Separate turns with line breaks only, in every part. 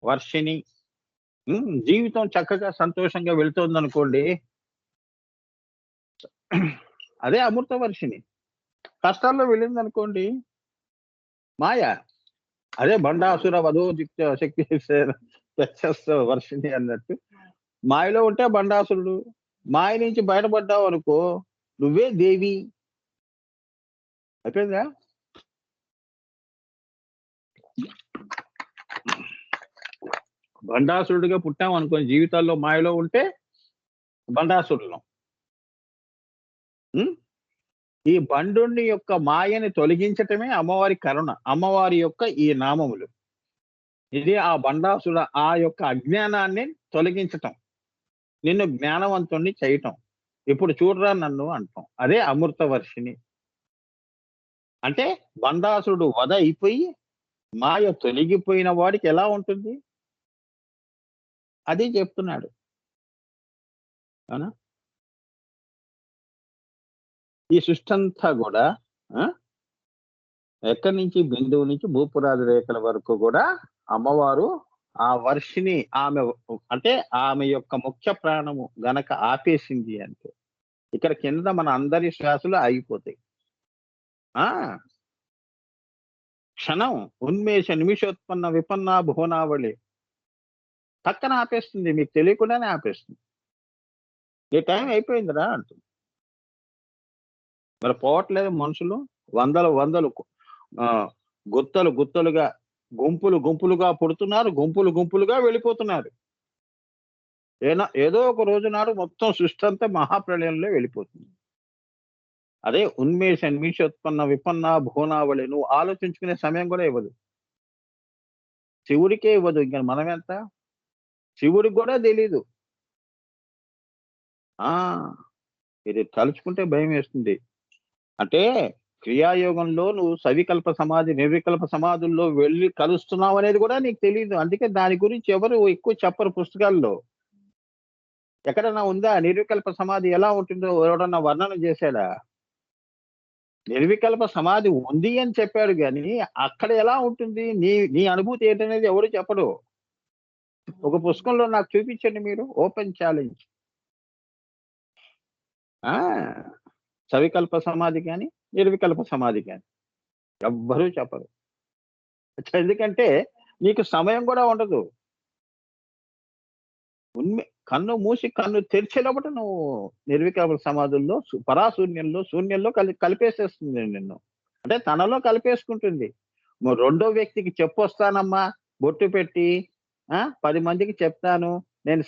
వర్షిణి. జీవితం చక్కగా సంతోషంగా వెళ్తోందనుకోండి. అదే అమృత వర్షిణి. కష్టాల్లో వెళ్ళిందనుకోండి మాయ. అదే బండాసుర వధోదిక్త శక్తి వర్షిణి అన్నట్టు. మాయలో ఉంటే బండాసురుడు. మాయ నుంచి బయటపడ్డావనుకో నువ్వే దేవి. అయిపోయిందా? బండాసురుడిగా పుట్టామనుకోని జీవితాల్లో మాయలో ఉంటే బండాసురులం. ఈ బండుని యొక్క మాయని తొలగించటమే అమ్మవారి కరుణ. అమ్మవారి యొక్క ఈ నామములు. ఇది ఆ బండాసుర ఆ యొక్క అజ్ఞానాన్ని తొలగించటం. నిన్ను జ్ఞానవంతుణ్ణి చేయటం. ఇప్పుడు చూడరా నన్ను అంటాం. అదే అమృత వర్షిణి. అంటే బండాసురుడు వధ అయిపోయి మాయ తొలగిపోయిన వాడికి ఎలా ఉంటుంది? అది చెప్తున్నాడు. అవునా? ఈ సృష్టంతా గూడా ఎక్కడి నుంచి బిందువు నుంచి భూపురాది రేఖల వరకు గూడా అమ్మవారు ఆ వర్షిని ఆమె అంటే ఆమె యొక్క ముఖ్య ప్రాణము గనక ఆపేసింది అంటే, ఇక్కడ కింద మన అందరి శ్వాసలు ఆగిపోతాయి. ఆ! క్షణం ఉన్మేష నిమిషోత్పన్న విపన్నా భువనావళి. పక్కన ఆపేస్తుంది. మీకు తెలియకుండానే ఆపేస్తుంది. "నీ టైం అయిపోయిందిరా" అంటుంది. మరి పోవట్లేదు మనుషులు. వందలు వందలు గుత్తలు గుత్తలుగా, గుంపులు గుంపులుగా పుడుతున్నారు. గుంపులు గుంపులుగా వెళ్ళిపోతున్నారు. ఏదో ఒక రోజు నాడు మొత్తం సృష్టంతా మహాప్రళయంలో వెళ్ళిపోతుంది. అదే ఉన్మేష నిమిషోత్పన్న విపన్న భువనావళి. నువ్వు ఆలోచించుకునే సమయం కూడా ఇవ్వదు. శివుడికే ఇవ్వదు. ఇంక మనమెంత? శివుడికి కూడా తెలీదు. ఆ! ఇది తలుచుకుంటే భయమేస్తుంది. అంటే క్రియాయోగంలో నువ్వు సవికల్ప సమాధి, నిర్వికల్ప సమాధుల్లో వెళ్లి కలుస్తున్నావనేది కూడా నీకు తెలీదు. అందుకే దాని గురించి ఎవరు ఎక్కువ చెప్పరు పుస్తకాల్లో. ఎక్కడన్నా ఉందా? నిర్వికల్ప సమాధి ఎలా ఉంటుందో ఎవడన్నా వర్ణన చేశాడా? నిర్వికల్ప సమాధి ఉంది అని చెప్పాడు గానీ, అక్కడ ఎలా ఉంటుంది? నీ నీ అనుభూతి ఏంటనేది ఎవరు చెప్పడు. ఒక పుస్తకంలో నాకు చూపించండి మీరు. Open challenge. ఆ! సవికల్ప సమాధి గాని, నిర్వికల్ప సమాధి గాని. ఎవ్వరూ చెప్పరు. ఎందుకంటే నీకు సమయం గూడా ఉండదు. కన్ను మూసి కన్ను తెరిచేలోపట నువ్వు నిర్వికల్ప సమాధుల్లో పరాశూన్యంలో శూన్యంలో కలిపేసేస్తుంది నిన్ను. అంటే తనలో కలిపేసుకుంటుంది. రెండో వ్యక్తికి చెప్పొస్తానమ్మా బొట్టు పెట్టి 10 మందికి చెప్తాను. నేను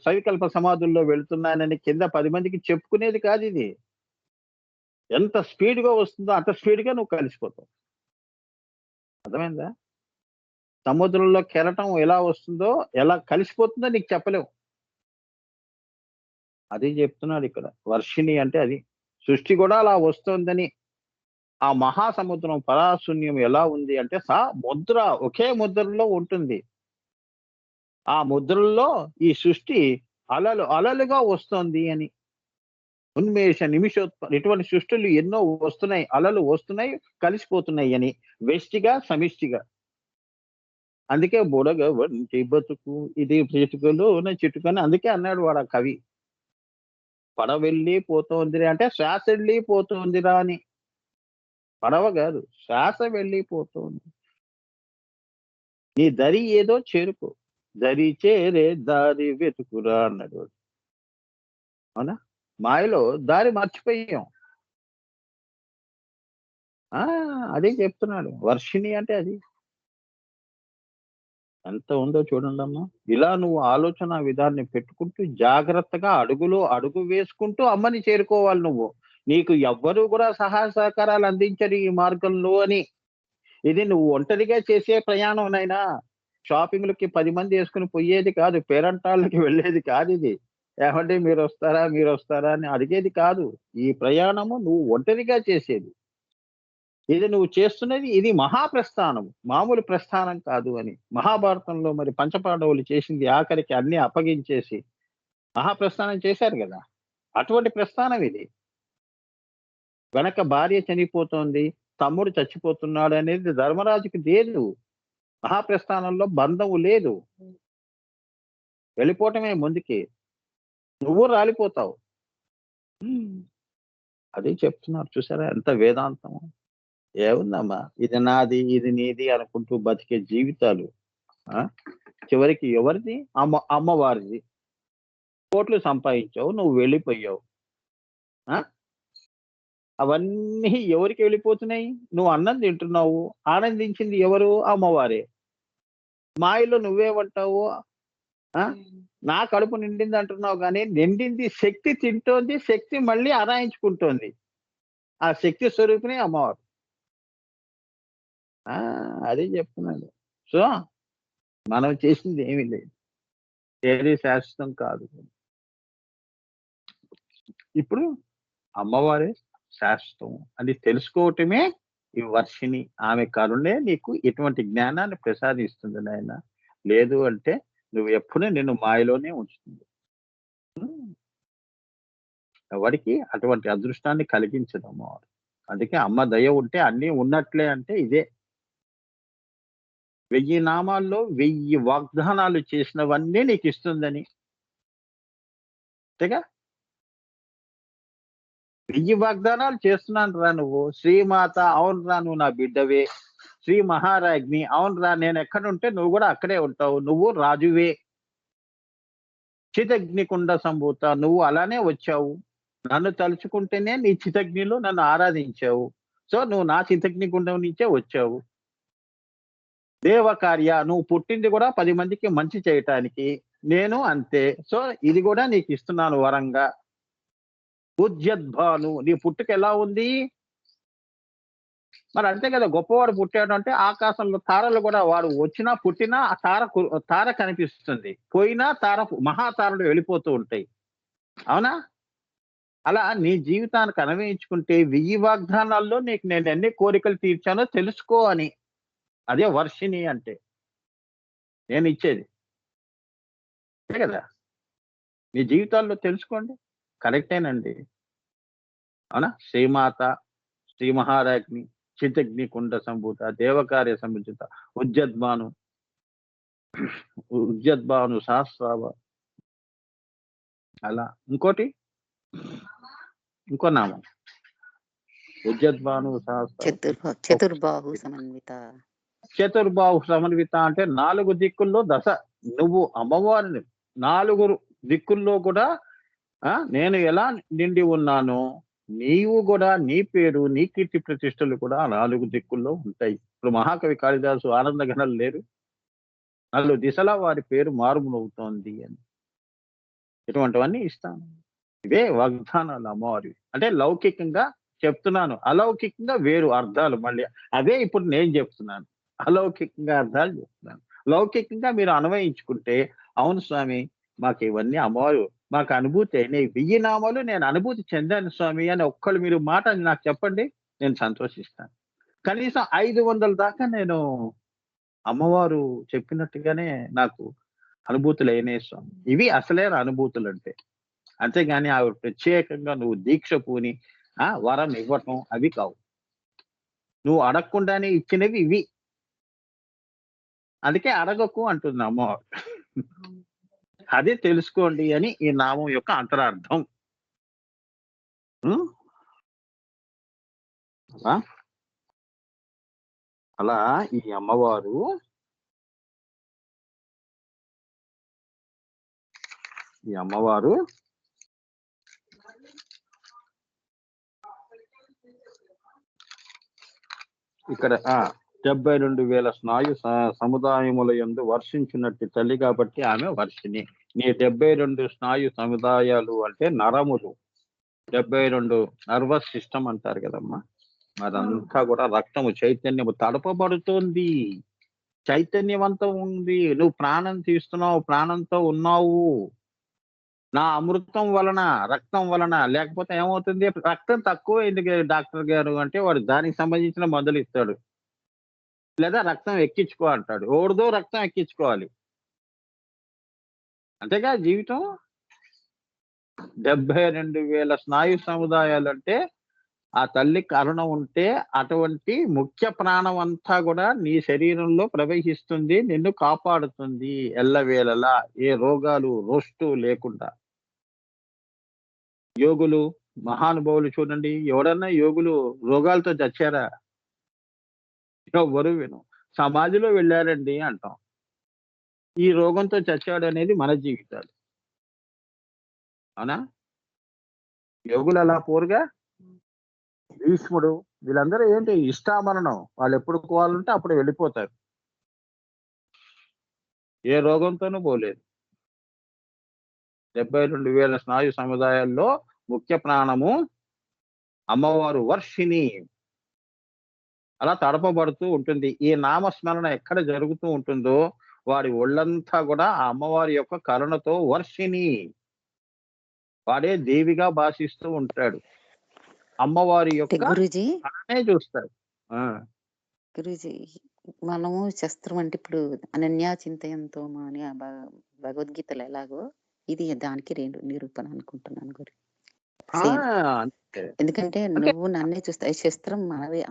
సవికల్ప సమాధుల్లో వెళ్తున్నానని కింద 10 మందికి చెప్పుకునేది కాదిది. ఎంత స్పీడ్‌గా వస్తుందో అంత స్పీడ్‌గా నువ్వు కలిసిపోతావు. అర్థమైందా? సముద్రంలో కెరటం ఎలా వస్తుందో, ఎలా కలిసిపోతుందో నీకు చెప్పలేవు. అది చెప్తున్నాడిక్కడ. వర్షిణి అంటే అది. సృష్టి కూడా అలా వస్తోందని. ఆ మహాసముద్రం పరాశూన్యం ఎలా ఉంది అంటే ముద్ర ఒకే ముద్రలో ఉంటుంది. ఆ ముద్రల్లో ఈ సృష్టి అలలు అలలుగా వస్తోంది అని. ఉన్మేష ఇటువంటి సృష్టులు ఎన్నో వస్తున్నాయి. అలలు వస్తున్నాయి, కలిసిపోతున్నాయి అని. వెష్టిగా, సమిష్టిగా. అందుకే బుడగ వంటి బతుకు ఇది చిటుకలోన చిటుకని అందుకే అన్నాడు వాడు ఆ కవి. పడవెళ్ళి పోతోందిరా అంటే శ్వాస వెళ్ళిపోతోందిరా అని. పడవ గాదు. శ్వాస వెళ్ళిపోతోంది. నీ దరి ఏదో చేరుకో. దరి చేరే దారి వెతుకురా అన్నాడు వాడు. అవునా? మాయలో దారి మర్చిపోయాం. ఆ! అదే చెప్తున్నాడు. వర్షిణి అంటే అది. ఎంత ఉందో చూడండమ్మా. ఇలా నువ్వు ఆలోచన విధాన్ని పెట్టుకుంటూ జాగ్రత్తగా అడుగులో అడుగు వేసుకుంటూ అమ్మని చేరుకోవాలి నువ్వు. నీకు ఎవ్వరు కూడా సహాయ సహకారాలు అందించరు ఈ మార్గంలో అని. ఇది నువ్వు ఒంటరిగా చేసే ప్రయాణం నాయనా. షాపింగ్‌లకి 10 మంది యేసుకొని పోయేది కాదు. పేరంటాళ్ళకి వెళ్ళేది కాదిది. ఏవండీ మీరొస్తారా? మీరొస్తారా? అని అడిగేది కాదు. ఈ ప్రయాణము నువ్వు ఒంటరిగా చేసేది. ఇది నువ్వు చేస్తున్నది ఇది మహాప్రస్థానం. మామూలు ప్రస్థానం కాదు అని. మహాభారతంలో మరి పంచపాండవులు చేసింది ఆఖరికి అన్నీ అప్పగించేసి మహాప్రస్థానం చేశారు గదా! అటువంటి ప్రస్థానం ఇది. వెనక భార్య చనిపోతోంది, తమ్ముడు చచ్చిపోతున్నాడనేది ధర్మరాజుకి లేదు. మహాప్రస్థానంలో బంధము లేదు. వెళ్ళిపోవటమే ముందుకి. నువ్వు రాలిపోతావు. అది చెప్తున్నారు చూసారా ఎంత వేదాంతము. ఏముందమ్మా ఇది నాది, ఇది నీది అనుకుంటూ బతికే జీవితాలు. ఆ! చివరికి ఎవరిది? అమ్మవారిది. కోట్లు సంపాదించావు. నువ్వు వెళ్ళిపోయావు. ఆ! అవన్నీ ఎవరికి వెళ్ళిపోతున్నాయి? నువ్వు అన్నం తింటున్నావు. ఆనందించింది ఎవరు? అమ్మవారే. మాయలో నువ్వేమంటావు? ఆ! నా కడుపు నిండింది అంటున్నావు గానీ, నిండింది శక్తి తింటోంది. శక్తి మళ్ళీ అరాయించుకుంటోంది. ఆ శక్తి స్వరూపిణి అమ్మవారు. ఆ! అదే చెప్తున్నాను. సో, మనం చేసింది ఏమీ లేదు. ఏది శాశ్వతం కాదు. ఇప్పుడు అమ్మవారే శాశ్వతం అని తెలుసుకోవటమే ఈ వర్షిణి. ఆమె కరుణే నీకు ఇటువంటి జ్ఞానాన్ని ప్రసాదిస్తుంది నాయన. లేదు అంటే నువ్వు ఎప్పుడూ నిన్ను మాయలోనే ఉంచుతుంది. హ్మ్. ఎవరికీ అటువంటి అదృష్టాన్ని కలిగించదు అమ్మవారు. అందుకే అమ్మ దయ ఉంటే అన్నీ ఉన్నట్లే అంటే ఇదే. 1000 నామాల్లో 1000 వాగ్దానాలు చేసినవన్నీ నీకిస్తుందని. అంతేగా? 1000 వాగ్దానాలు చేస్తున్నానురా నువ్వు. శ్రీమాత అవునురా నువ్వు నా బిడ్డవే. శ్రీ మహారాజ్ఞి అవునురా నేనెక్కడుంటే నువ్వు గూడా అక్కడే ఉంటావు. నువ్వు రాజువే. చితగ్నికుండ సంభూత నువ్వు అలానే వచ్చావు. నన్ను తలుచుకుంటేనే నీ చితగ్నిలో నన్ను ఆరాధించావు. సో, నువ్వు నా చితగ్నిగుండం నుంచే వచ్చావు. దేవకార్య నువ్వు పుట్టింది గూడా 10 మందికి మంచి చేయటానికి. నేను అంతే. సో, ఇది గూడా నీకిస్తున్నాను వరంగా. ఉద్యద్భాను నీ పుట్టుక ఎలా ఉంది? మరి అంతే కదా! గొప్పవాడు పుట్టాడు అంటే ఆకాశంలో తారలు గూడా వాడు వచ్చినా, పుట్టినా ఆ తార కనిపిస్తుంది. పోయినా మహాతారలు వెళ్ళిపోతూ ఉంటాయి. అవునా? అలా నీ జీవితానికి అన్వయించుకుంటే 1000 వాగ్దానాల్లో నీకు నేనెన్ని కోరికలు తీర్చానో తెలుసుకో అని. అదే వర్షిణి అంటే. నేనిచ్చేది. అంతే కదా! మీ జీవితాల్లో తెలుసుకోండి. కరెక్టేనండి. అవునా? శ్రీమాత, శ్రీ మహారాజ్ఞి, చితగ్నికుండ సంభూత, దేవకార్య సముచిత, ఉజ్జద్భాను, ఉజ్జద్భాను సహస్రావ అలా. ఇంకోటి ఇంకో నామం. ఉజ్జద్భాను సహస్రావ.
చతుర్బాహు సమన్విత.
చతుర్బాహు సమన్విత అంటే 4 దిక్కుల్లో నువ్వు అమ్మవారిని 4 దిక్కుల్లో కూడా నేను ఎలా నిండి ఉన్నానో, నీవు గూడా నీ పేరు, నీ కీర్తి ప్రతిష్టలు కూడా 4 దిక్కుల్లో ఉంటాయి. ఇప్పుడు మహాకవి కాళిదాసు ఆనంద ఘనాలు లేరు. 4 దిశలా వారి పేరు మారుమోగుతోంది అని. ఇటువంటివన్నీ ఇస్తాను. ఇవే వాగ్దానాలు అమ్మవారివి. అంటే లౌకికంగా చెప్తున్నాను. అలౌకికంగా వేరు అర్థాలు మళ్ళీ. అదే ఇప్పుడు నేను చెప్తున్నాను. అలౌకికంగా అర్థాలు చెప్తున్నాను. లౌకికంగా మీరు అన్వయించుకుంటే, అవును స్వామి మాకు ఇవన్నీ అమ్మవారు మాకు అనుభూతి అయినాయి. 1000 నామాలు నేను అనుభూతి చెందాను స్వామి అని ఒక్కళ్ళు మీరు మాట నాకు చెప్పండి. నేను సంతోషిస్తాను. కనీసం 500 దాకా నేను అమ్మవారు చెప్పినట్టుగానే నాకు అనుభూతులయినాయి స్వామి. ఇవి అసలైన అనుభూతులంటే. అంతేగాని ఆవిడ ప్రత్యేకంగా నువ్వు దీక్ష పూని వరం ఇవ్వటం అవి కావు. నువ్వు అడగకుండానే ఇచ్చినవి ఇవి. అందుకే అడగకు అంటుంది అమ్మవారు. అదే తెలుసుకోండి అని ఈ నామం యొక్క అంతరార్థం. హ్మ్. అలా అలా ఈ అమ్మవారు ఇక్కడ 72,000 స్నాయు సముదాయముల యందు వర్షించినట్టు తల్లి కాబట్టి ఆమె వర్షిణి. నీ 72 స్నాయు సముదాయాలు అంటే నరములు. 72 నర్వస్ సిస్టమ్ అంటారు కదమ్మా! అదంతా కూడా రక్తము చైతన్యము తడపబడుతోంది. చైతన్యవంతం ఉంది. నువ్వు ప్రాణం తీస్తున్నావు. ప్రాణంతో ఉన్నావు. నా అమృతం వలన, రక్తం వలన లేకపోతే ఏమవుతుంది? రక్తం తక్కువైంది డాక్టర్ గారు అంటే వాడు దానికి సంబంధించిన మందులు ఇస్తాడు. లేదా రక్తం ఎక్కించుకో అంటాడు. ఎవడిదో రక్తం ఎక్కించుకోవాలి. అంతేగా జీవితం. 72,000 స్నాయు సముదాయాలంటే ఆ తల్లి కరుణ ఉంటే అటువంటి ముఖ్య ప్రాణం అంతా కూడా నీ శరీరంలో ప్రవహిస్తుంది, నిన్ను కాపాడుతుంది ఎల్లవేళలా. ఏ రోగాలు, రోస్టు లేకుండా. యోగులు, మహానుభావులు చూడండి. ఎవడన్నా యోగులు రోగాలతో చచ్చారా? ఎవ్వరు వినం. సమాధిలో వెళ్ళారండి అంటాం. ఈ రోగంతో చచ్చాడనేది మన జీవితాలు. అవునా? యోగులు అలా పోరుగా. భీష్ముడు వీళ్ళందరూ ఏంటి ఇష్టామరణం. వాళ్ళు ఎప్పుడు పోవాలంటే అప్పుడు వెళ్ళిపోతారు. ఏ రోగంతోనూ పోలేదు. 72,000 స్నాయు సముదాయాల్లో ముఖ్య ప్రాణము అమ్మవారు వర్షిణి. అలా తడపబడుతూ ఉంటుంది. ఈ నామస్మరణ ఎక్కడ జరుగుతూ ఉంటుందో వాడి ఒళ్ళంతా కూడా ఆ అమ్మవారి యొక్క కరుణతో వర్షిణి. వాడే దేవిగా భాషిస్తూ ఉంటాడు. అమ్మవారి
అంటే
యొక్క
గురూజీ,
కరుణనే చూస్తాడు. ఆ!
గురూజీ మనము శస్త్రం అంటే ఇప్పుడు అనన్యా చింతయంతో అని ఆ భగవద్గీతలో ఎలాగో ఇది దానికి నిరూపణ అనుకుంటున్నాను గురు.
ఆ!
సేమ్.
అంతే.
ఎందుకంటే
అంటే
నువ్వు నన్నే చూస్తావు. ఈ శస్త్రం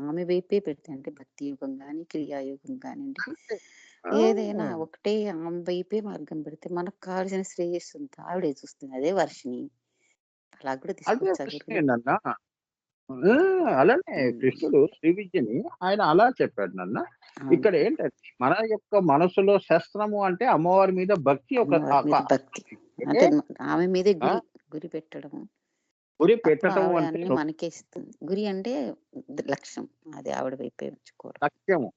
ఆమె వైపే పెడితే అంటే భక్తి యుగం గాని, క్రియాయుగం కానివ్వండి,
అంతే. ఆ!
ఏదైనా ఒకటే ఆమె వైపే మార్గం పెడితే మనకు కావాల్సిన శ్రేయస్సు అంతా ఆవిడే చూస్తుంది. అదే వర్షిణి. అలా కూడా
అదే
తీసుకోవచ్చా గురువు?
కృష్ణుడేనన్నా. అలానే
ఉమ్,
కృష్ణుడు శ్రీ విద్యని ఆయన అలా చెప్పాడు నాన్న.
అవును.
ఇక్కడ ఏంటంటే మన యొక్క మనసులో శస్త్రము అంటే అమ్మవారి మీద భక్తి ఒక
అమ్మవారి మీద భక్తి.
అంటే
అంటే ఆమె మీదే
ఆ!
గురి పెట్టడము.
గురి
అప్పుడు
పెట్టటం
ఆవిడ
అంటే
అన్ని మనకే ఇస్తుంది. గురి అంటే లక్ష్యం. అది ఆవిడ వైపే ఉంచుకోవడం.
లక్ష్యము.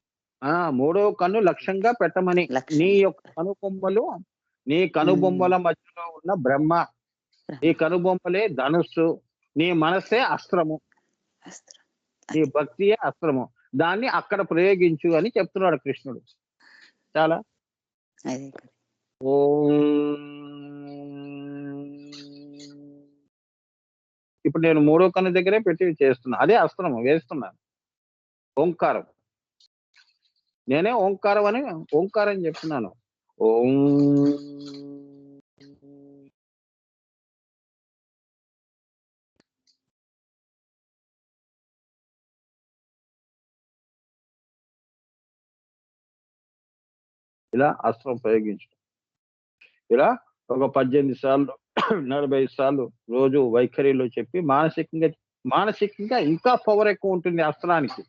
మూడో కన్ను లక్ష్యంగా పెట్టమని. నీ
లక్ష్యం.
యొక్క కనుబొమ్మలు, నీ
ఉమ్,
కనుబొమ్మల మధ్యలో ఉన్న బ్రహ్మ, నీ
బ్రహ్మ
కనుబొమ్మలే ధనుస్సు, నీ మనసే అస్త్రము,
అస్త్రం.
నీ
అది
భక్తియే అస్త్రము. దాన్ని అక్కడ ప్రయోగించు అని చెప్తున్నాడు కృష్ణుడు. చాలా
అదే గురి.
ఓం. ఇప్పుడు నేను మూడో కన్ను దగ్గరే పెట్టి చేస్తున్నా. అదే అస్త్రము వేస్తున్నాను. ఓంకారం. నేనే ఓంకారం అని ఓంకారం చెప్తున్నాను. ఓం. ఇలా అస్త్రం ప్రయోగించు. ఇలా ఒక 18 సార్లు 45 సార్లు రోజు వైఖరిలో చెప్పి మానసికంగా ఇంకా పవర్ ఎక్కువ ఉంటుంది అస్త్రానికి.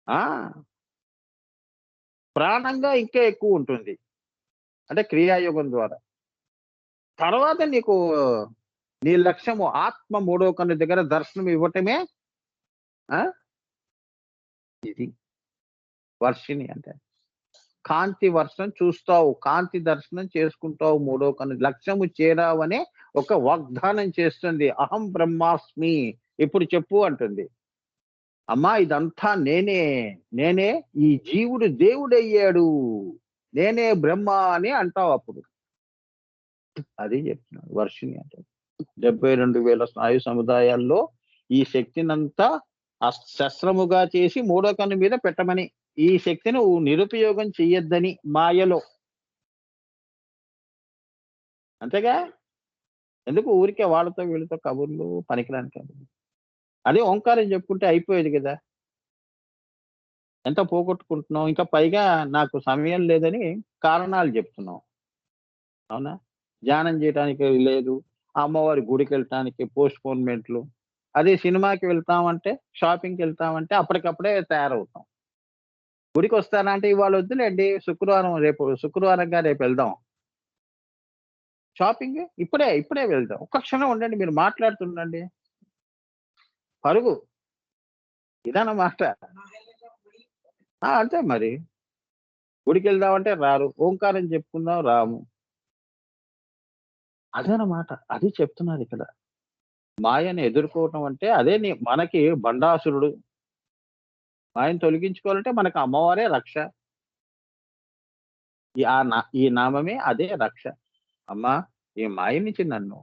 ఆ! ప్రాణంగా ఇంకా ఎక్కువ ఉంటుంది. అంటే క్రియాయోగం ద్వారా. తర్వాత నీకు నీ లక్ష్యము ఆత్మ మూడో కన్ను దగ్గర దర్శనం ఇవ్వటమే ఆ! ఇది వర్షిణి అంటే. కాంతి వర్షం చూస్తావు. కాంతి దర్శనం చేసుకుంటావు మూడో కన్ను. లక్ష్యము చేరావనే ఒక వాగ్దానం చేస్తుంది. అహం బ్రహ్మాస్మి. ఇప్పుడు చెప్పు అంటుంది. అమ్మా ఇదంతా నేనే. నేనే ఈ జీవుడు దేవుడయ్యాడు. నేనే బ్రహ్మ అని అంటావు అప్పుడు. అది చెప్తున్నాడు వర్షిణి అంటే. 72,000 స్నాయు సముదాయాల్లో ఈ శక్తినంతా శస్త్రముగా చేసి మూడో కన్ను మీద పెట్టమని. ఈ శక్తిని నువ్వు నిరుపయోగం చెయ్యొద్దని మాయలో. అంతేగా? ఎందుకు ఊరికే వాళ్ళతో వీళ్ళతో కబుర్లు పనికిరాని కబుర్లు. అదే ఓంకారం చెప్పుకుంటే అయిపోయేది గదా! ఎంత పోగొట్టుకుంటున్నాం. ఇంకా పైగా నాకు సమయం లేదని కారణాలు చెప్తున్నాం. అవునా? ధ్యానం చేయటానికి లేదు. అమ్మవారి గుడికెళ్ళటానికి పోస్ట్‌పోన్‌మెంట్‌లు. అదే సినిమాకి వెళ్తామంటే, షాపింగ్‌కెళ్తామంటే అప్పటికప్పుడే తయారవుతాం. గుడికొస్తానా అంటే ఇవాళ వద్దులేండి. రేపు శుక్రవారంగా రేపెళ్దాం. షాపింగ్ ఇప్పుడే వెళ్దాం. ఒక్క క్షణం ఉండండి మీరు మాట్లాడుతుండండి. పరుగు. ఇదన్నమాట. అంతే మరి. గుడికెళ్దామంటే రారు. ఓంకారం చెప్పుకుందాం రాము. అదనమాట. అది చెప్తున్నారిక్కడ. మాయని ఎదుర్కోవటం అంటే అదే మనకి బండాసురుడు. మాయను తొలగించుకోవాలంటే మనకు అమ్మవారే రక్ష. ఈ నామమే అదే రక్ష. అమ్మా! ఈ మాయ నుంచి నన్ను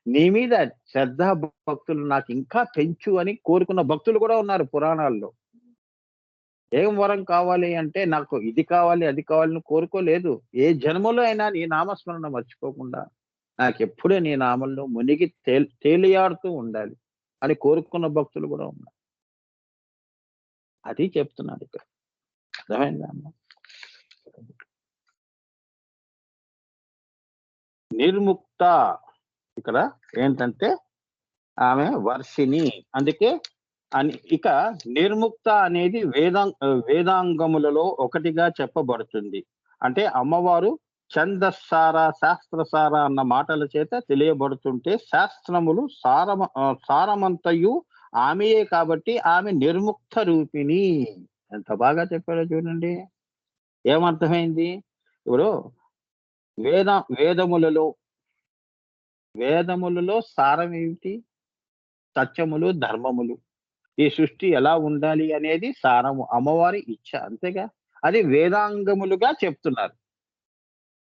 నీ మీద శ్రద్ధ భక్తులు నాకింకా పెంచు అని కోరుకున్న భక్తులు కూడా ఉన్నారు పురాణాల్లో. ఏం వరం కావాలి అంటే నాకు ఇది కావాలి, అది కావాలని కోరుకోలేదు. ఏ జన్మలో అయినా నీ నామస్మరణ మర్చిపోకుండా నాకెప్పుడూ నీ నామంలో మునిగి తేలియాడుతూ ఉండాలి. అని కోరుకున్న భక్తులు కూడా ఉన్నారు. అది చెప్తున్నాడు ఇక్కడ. అర్థమైందా అమ్మ? నిర్ముక్త ఇక్కడ ఏంటంటే ఆమె వర్షిణి. అందుకే ఇక నిర్ముక్త అనేది వేదాంగములలో ఒకటిగా చెప్పబడుతుంది. అంటే అమ్మవారు ఛందస్సార శాస్త్రసార అన్న మాటల చేత తెలియబడుతుంటే శాస్త్రములు సారమంతయు ఆమెయే కాబట్టి ఆమె నిర్ముక్త రూపిణి. ఎంత బాగా చెప్పారో చూడండి. ఏమర్థమైంది? ఇప్పుడు వేదములలో సారం ఏమిటి? సత్యములు, ధర్మములు. ఈ సృష్టి ఎలా ఉండాలి అనేది సారము, అమ్మవారి ఇచ్చ. అంతేగా, అది వేదాంగములుగా చెప్తున్నారు.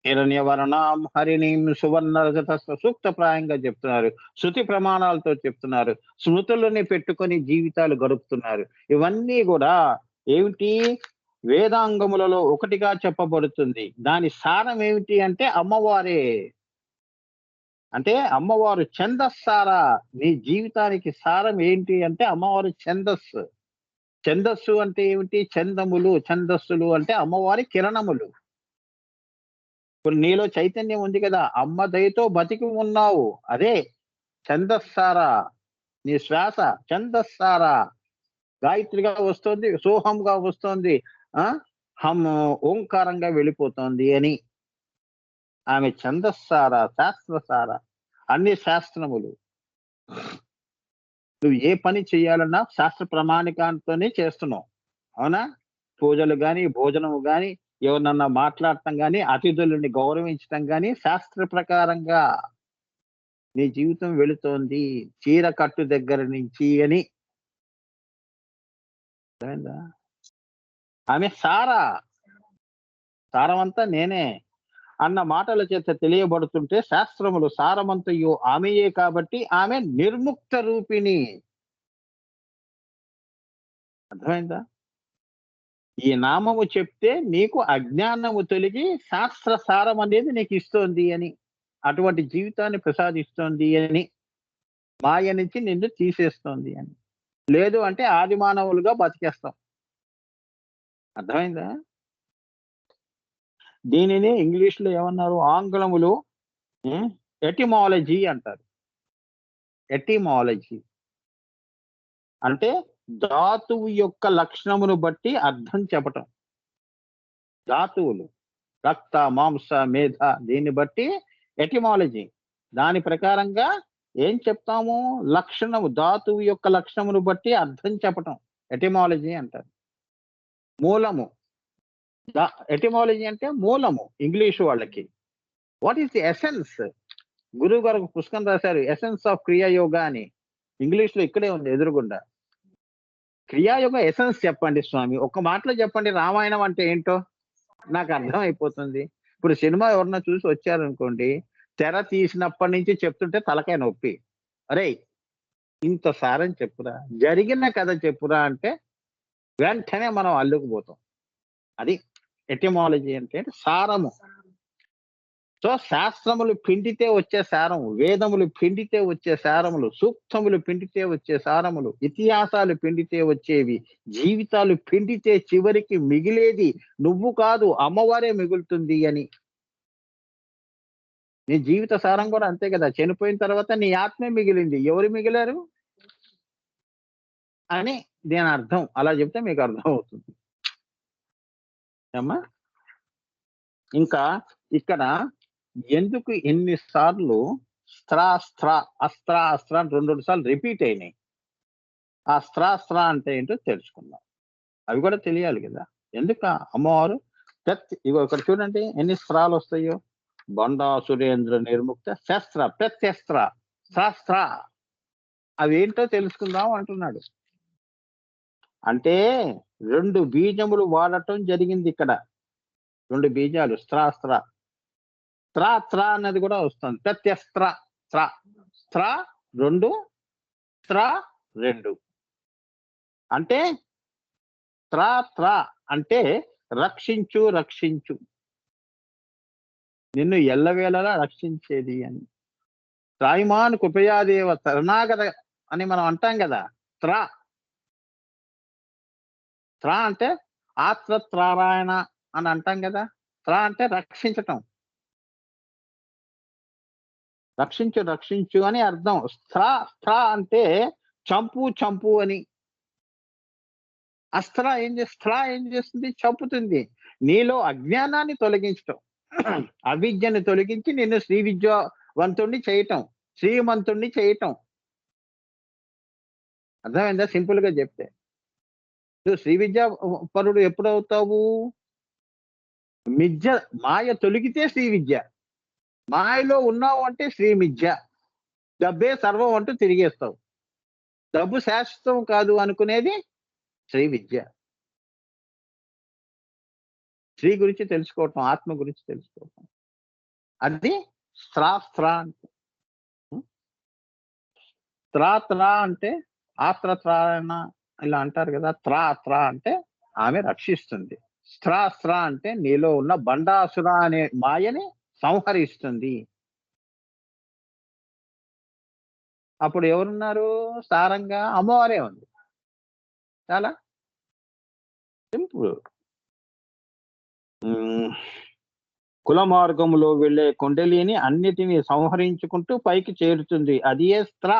హిరణ్యవర్ణాం హరిణీం సువర్ణ రజత సూక్తప్రాయంగా చెప్తున్నారు. శృతి ప్రమాణాలతో చెప్తున్నారు. స్మృతులని పెట్టుకొని జీవితాలు గడుపుతున్నారు. ఇవన్నీ కూడా ఏమిటి? వేదాంగములలో ఒకటిగా చెప్పబడుతుంది. దాని సారం ఏమిటి అంటే అమ్మవారే. అంటే అమ్మవారు ఛందస్సారా. నీ జీవితానికి సారం ఏంటి అంటే అమ్మవారు ఛందస్సు. ఛందస్సు అంటే ఏమిటి? చందములు, ఛందస్సులు అంటే అమ్మవారి కిరణములు. ఇప్పుడు నీలో చైతన్యం ఉంది కదా, అమ్మ దయతో బతికి ఉన్నావు, అదే ఛందస్సారా. నీ శ్వాస ఛందస్సారా. గాయత్రిగా వస్తుంది, సోహంగా వస్తుంది, హం ఓంకారంగా వెళ్ళిపోతుంది అని. ఆమె ఛందస్సార, శాస్త్రసార. అన్ని శాస్త్రములు. నువ్వు ఏ పని చేయాలన్నా శాస్త్ర ప్రమాణికాంతోనే చేస్తున్నావు. అవునా? పూజలు గాని, భోజనము గాని, ఎవరినన్నా మాట్లాడటం గాని, అతిథులని గౌరవించటం గాని శాస్త్ర ప్రకారంగా నీ జీవితం వెళుతోంది. చీర కట్టు దగ్గర నుంచి అని. ఆమె సారమంతా నేనే అన్న మాటల చేత తెలియబడుతుంటే శాస్త్రములు సారమంతయు ఆమెయే కాబట్టి ఆమె నిర్ముక్త రూపిణి. అర్థమైందా? ఈ నామము చెప్తే నీకు అజ్ఞానము తొలగి శాస్త్ర సారం అనేది నీకు ఇస్తోంది అని, అటువంటి జీవితాన్ని ప్రసాదిస్తోంది అని, మాయ నుంచి నిన్ను తీసేస్తోంది అని. లేదు అంటే ఆది మానవులుగా బతికేస్తాం. అర్థమైందా? దీనిని ఇంగ్లీష్ లో ఏమన్నారు? ఆంగ్లములు ఎటిమాలజీ అంటారు. ఎటిమాలజీ అంటే ధాతువు యొక్క లక్షణమును బట్టి అర్థం చెప్పటం. ధాతువులు రక్త, మాంస, మేధ, దీన్ని బట్టి ఎటిమాలజీ. దాని ప్రకారంగా ఏం చెప్తాము? లక్షణము, ధాతువు యొక్క లక్షణమును బట్టి అర్థం చెప్పటం ఎటిమాలజీ అంటారు. మూలము, ఎటిమాలజీ అంటే మూలము ఇంగ్లీషు వాళ్ళకి. What is the essence? గురువు గారు పుస్తకం రాశారు, ఎసెన్స్ ఆఫ్ క్రియాయోగ అని. ఇంగ్లీష్ లో ఇక్కడే ఉంది ఎదురుగుండా. క్రియాయోగ ఎసెన్స్ చెప్పండి స్వామి, ఒక్క మాటలో చెప్పండి. రామాయణం అంటే ఏంటో నాకు అర్థం అయిపోతుంది. ఇప్పుడు సినిమా ఎవరన్నా చూసి వచ్చారనుకోండి, తెర తీసినప్పటి నుంచి చెప్తుంటే తలకాయ నొప్పి. అరే ఇంత సారం చెప్పురా, జరిగిన కథ చెప్పురా అంటే వెంటనే మనం అల్లుకుపోతాం. అది ఎటిమాలజీ అంటే సారము. సో శాస్త్రములు పిండితే వచ్చే సారం, వేదములు పిండితే వచ్చే సారములు, సూక్తములు పిండితే వచ్చే సారములు, ఇతిహాసాలు పిండితే వచ్చేవి, జీవితాలు పిండితే చివరికి మిగిలేది నువ్వు కాదు అమ్మవారే మిగులుతుంది అని. నీ జీవిత సారం కూడా అంతే కదా. చనిపోయిన తర్వాత నీ ఆత్మే మిగిలింది, ఎవరు మిగిలారు అని దీని అర్థం. అలా చెప్తే మీకు అర్థం అవుతుంది అమ్మా. ఇంకా ఇక్కడ ఎందుకు ఎన్నిసార్లు అస్త్ర అని 2 సార్లు రిపీట్ అయినాయి? ఆ అస్త్ర అంటే ఏంటో తెలుసుకుందాం. అవి కూడా తెలియాలి కదా. ఎందుకు అమ్మవారు ఇగో ఇక్కడ చూడండి ఎన్ని స్త్రాలు వస్తాయో. బండా సురేంద్ర నిర్ముక్త శస్త్ర, ప్రత్యస్త్ర, శాస్త్ర. అవి ఏంటో తెలుసుకుందాం అంటున్నాడు. అంటే 2 బీజములు వాడటం జరిగింది ఇక్కడ. 2 బీజాలు స్త్ర అన్నది కూడా వస్తుంది. ప్రత్యస్త్ర, స్త్ర 2, స్త్ర 2. అంటే త్ర అంటే రక్షించు, నిన్ను ఎల్లవేళలా రక్షించేది అని. త్రాయిమాన్ కృపయాదేవ శరణాగత అని మనం అంటాం కదా. త్రా త్రా అంటే ఆత్రత్రారాయణ అని అంటాం కదా. త్రా అంటే రక్షించటం. రక్షించు, రక్షించు అని అర్థం. త్రా అంటే చంపు, చంపు అని. త్రా ఏం చేస్తుంది? చంపుతుంది. నీలో అజ్ఞానాన్ని తొలగించటం. అవిద్యను తొలగించి నిన్ను శ్రీ విద్యావంతుడిని చేయటం. శ్రీమంతుడిని చేయటం. అర్థమైందా సింపుల్‌గా చెప్తే? నువ్వు శ్రీ విద్యా పరుడు ఎప్పుడవుతావు? మిథ్య మాయ తొలగితే శ్రీ విద్య. మాయలో ఉన్నావు అంటే శ్రీ మిథ్య. డబ్బే సర్వం అంటూ తిరిగేస్తావు. డబ్బు శాశ్వతం కాదు అనుకునేది శ్రీ విద్య. శ్రీ గురించి తెలుసుకోవటం, ఆత్మ గురించి తెలుసుకోవటం. అది స్త్రా అంటే. హ్మ్. త్రా అంటే ఆత్రత్రాయణ ఇలా అంటారు కదా. త్రా అంటే ఆమె రక్షిస్తుంది. స్త్రా అంటే నీలో ఉన్న బండాసుర అనే మాయని సంహరిస్తుంది. అప్పుడు ఎవరున్నారు? సారంగా అమ్మవారే ఉంది. చాలా సింపుల్. హ్మ్. కుల మార్గములో వెళ్ళే కుండలిని అన్నిటిని సంహరించుకుంటూ పైకి చేరుతుంది. అదియే స్త్ర.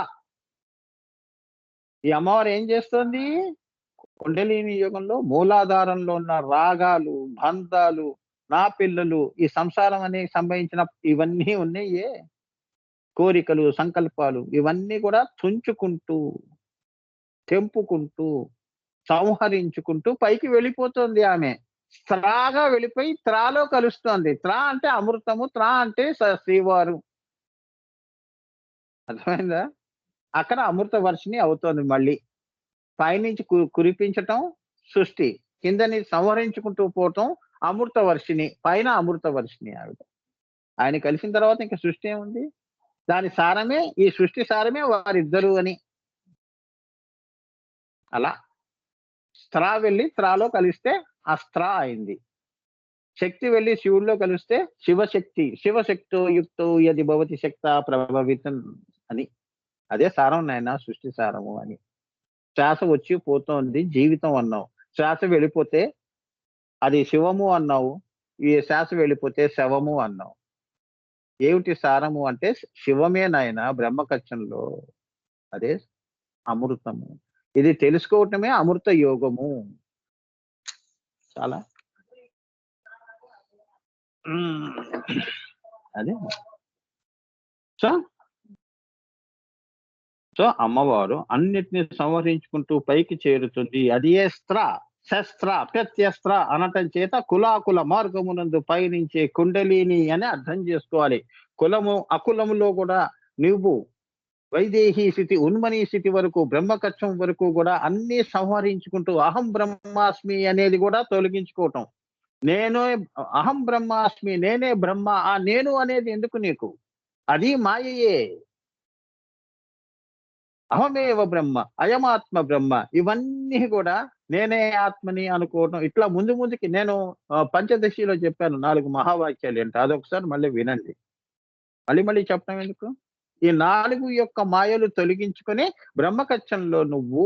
ఈ అమ్మవారు ఏం చేస్తుంది? కుండలిని యుగంలో మూలాధారంలో ఉన్న రాగాలు, బంధాలు, నా పిల్లలు, ఈ సంసారం అనే సంబంధించిన ఇవన్నీ ఉన్నయ్యే. కోరికలు, సంకల్పాలు ఇవన్నీ కూడా తుంచుకుంటూ, తెంపుకుంటూ, సంహరించుకుంటూ పైకి వెళ్ళిపోతుంది ఆమె. త్రాగా వెళ్ళిపోయి త్రాలో కలుస్తోంది. త్రా అంటే అమృతము, త్రా అంటే శ్రీవారు. అర్థమైందా? అక్కడ అమృత వర్షిణి అవుతోంది మళ్ళీ. పైనుంచి కురిపించటం సృష్టి. కిందని సంహరించుకుంటూ పోవటం అమృత వర్షిణి. పైన అమృత వర్షిణి ఆవిడ. ఆయన కలిసిన తర్వాత ఇంక సృష్టి ఏముంది? దాని సారమే ఈ సృష్టి సారమే వారిద్దరు అని. అలా స్త్రా వెళ్లి త్రాలో కలిస్తే అస్త్ర అయింది. శక్తి వెళ్లి శివుడిలో కలిస్తే శివశక్తి. శివశక్తో యుక్తో యది భవతి శక్తా ప్రభవితం అని. అదే సారం నాయన సృష్టి సారము అని. శ్వాస వచ్చి పోతోంది జీవితం అన్నావు. శ్వాస వెళ్ళిపోతే అది శివము అన్నావు. ఈ శ్వాస వెళ్ళిపోతే శవము అన్నావు. ఏమిటి సారము అంటే శివమే నాయన బ్రహ్మకచ్చంలో. అదే అమృతము. ఇది తెలుసుకోవటమే అమృత యోగము. చాలా అదే. సో, అమ్మవారు అన్నిటిని సంహరించుకుంటూ పైకి చేరుతుంది. అదియే శస్త్ర, ప్రత్యస్త్ర అనటం చేత కులాకుల మార్గమునందు పయనించే కుండలిని అని అర్థం చేసుకోవాలి. కులము, అకులములో కూడా నువ్వు వైదేహీ స్థితి, ఉన్మనీ స్థితి వరకు, బ్రహ్మకచ్చం వరకు కూడా అన్నీ సంహరించుకుంటూ అహం బ్రహ్మాస్మి అనేది కూడా తొలగించుకోవటం. నేను అహం బ్రహ్మాస్మి, నేనే బ్రహ్మ. ఆ నేను అనేది ఎందుకు నీకు? అది మాయయే. అహమేవ బ్రహ్మ, అయమాత్మ బ్రహ్మ. ఇవన్నీ కూడా నేనే ఆత్మని అనుకోవటం. ఇట్లా ముందుకి నేను పంచదశిలో చెప్పాను 4 మహావాక్యాలు ఏంటో. అదొకసారి మళ్ళీ వినండి. మళ్ళీ చెప్పడం ఎందుకు? ఈ 4 యొక్క మాయలు తొలగించుకొని బ్రహ్మకచ్చంలో నువ్వు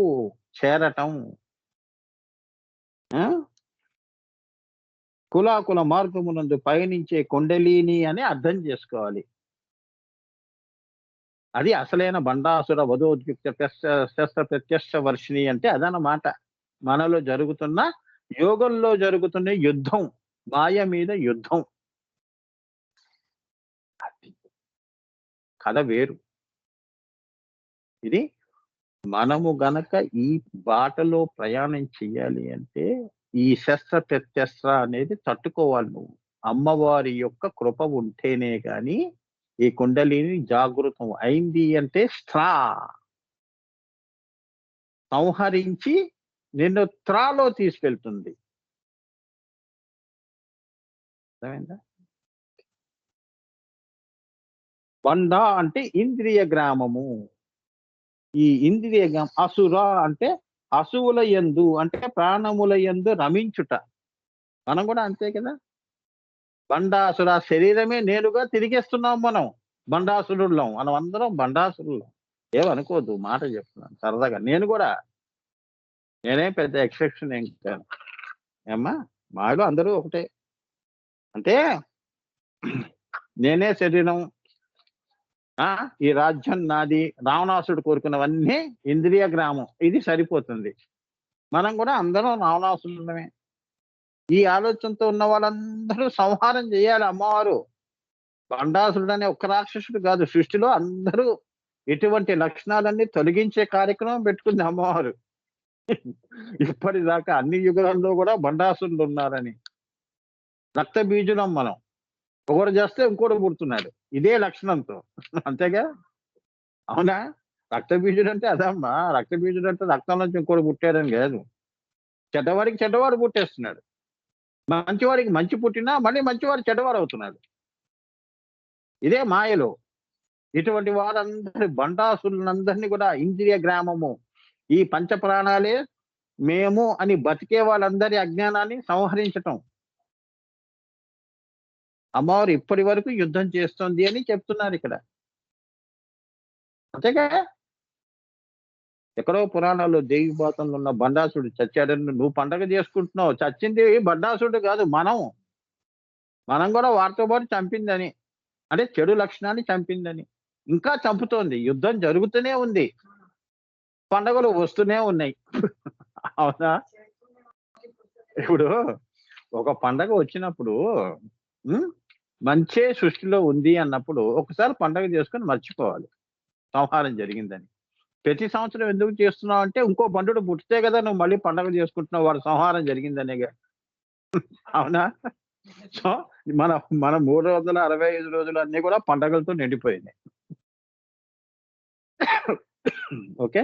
చేరటం. ఆ! కులాకుల మార్గమునందు పయనించే కుండలిని అని అర్థం చేసుకోవాలి. అది అసలైన బండాసుర వధోద్యుక్త శస్త్ర ప్రత్యక్ష వర్షిణి అంటే అదనమాట. మనలో జరుగుతున్న యోగంలో జరుగుతున్న యుద్ధం. మాయ మీద యుద్ధం. అది కథ వేరు. ఇది మనము గనక ఈ బాటలో ప్రయాణం చెయ్యాలి అంటే ఈ శస్త్ర ప్రత్యస్త్ర అనేది తట్టుకోవాలి నువ్వు. అమ్మవారి యొక్క కృప ఉంటేనే గాని ఈ కుండలిని జాగృతం అయింది అంటే సంహరించి నిన్ను త్రాలో తీసుకెళ్తుంది. అర్థమైందా? బండ అంటే ఇంద్రియ గ్రామము. ఈ ఇంద్రియ అసుర అంటే అసువుల యందు అంటే ప్రాణముల యందు రమించుట. మనం కూడా అంతే కదా. బండాసుర శరీరమే నేరుగా తిరిగేస్తున్నాం మనం. బండాసురులం. మనం అందరం బండాసురులం. ఏమనుకోవద్దు, మాట చెప్తున్నాను సరదాగా. నేనేం పెద్ద ఎక్సెప్షన్ ఏం కాను. ఏమ్మా, మాలో అందరూ ఒకటే. అంటే నేనే శరీరం, ఈ రాజ్యం నాది, రావణాసుడు కోరుకున్నవన్నీ ఇంద్రియ గ్రామం, ఇది సరిపోతుంది. మనం కూడా అందరం రావణాసురులమే. ఈ ఆలోచనతో ఉన్న వాళ్ళందరూ సంహారం చేయాలి అమ్మవారు. బండాసురుడు అనే ఒక్క రాక్షసుడు కాదు, సృష్టిలో అందరూ ఇటువంటి లక్షణాలన్నీ తొలగించే కార్యక్రమం పెట్టుకుంది అమ్మవారు. ఇప్పటిదాకా అన్ని యుగాల్లో కూడా బండాసురులు ఉన్నారని. రక్త బీజులం మనం. ఒకడు చేస్తే ఇంకోటి పుడుతున్నాడు ఇదే లక్షణంతో. అంతేగా, అవునా? రక్త బీజుడు అంటే అదమ్మా. రక్త బీజుడు అంటే రక్తం నుంచి ఇంకోటి పుట్టాడని కాదు. చెడ్డవాడికి చెడ్డవాడు పుట్టేస్తున్నాడు, మంచివాడికి మంచి పుట్టినా మళ్ళీ మంచివాడు చెడ్డవాడు అవుతున్నాడు. ఇదే మాయలో. ఇటువంటి వారందరి బండాసులందరినీ కూడా ఇంద్రియ గ్రామము, ఈ పంచ ప్రాణాలే మేము అని బతికే వాళ్ళందరి అజ్ఞానాన్ని సంహరించటం అమ్మవారు ఇప్పటి వరకు యుద్ధం చేస్తుంది అని చెప్తున్నారు ఇక్కడ. అంతేగా, ఎక్కడో పురాణాల్లో దేవిపాతంలో ఉన్న బండాసుడు చచ్చాడని నువ్వు పండగ చేసుకుంటున్నావు. చచ్చింది బండాసుడు కాదు, మనం కూడా వారితో పాటు చంపిందని. అంటే చెడు లక్షణాన్ని చంపిందని. ఇంకా చంపుతోంది. యుద్ధం జరుగుతూనే ఉంది, పండగలు వస్తూనే ఉన్నాయి. అవునా? ఇప్పుడు ఒక పండగ వచ్చినప్పుడు మంచే సృష్టిలో ఉంది అన్నప్పుడు ఒకసారి పండగ చేసుకొని మర్చిపోవాలి సంహారం జరిగిందని. ప్రతి సంవత్సరం ఎందుకు చేస్తున్నావు అంటే ఇంకో బంధుడు పుట్టితే కదా నువ్వు మళ్ళీ పండగ చేసుకుంటున్నావు, వాడు సంహారం జరిగిందనేగా. అవునా? సో మన మన 365 రోజులు అన్ని కూడా పండగలతో నిండిపోయినాయి. ఓకే.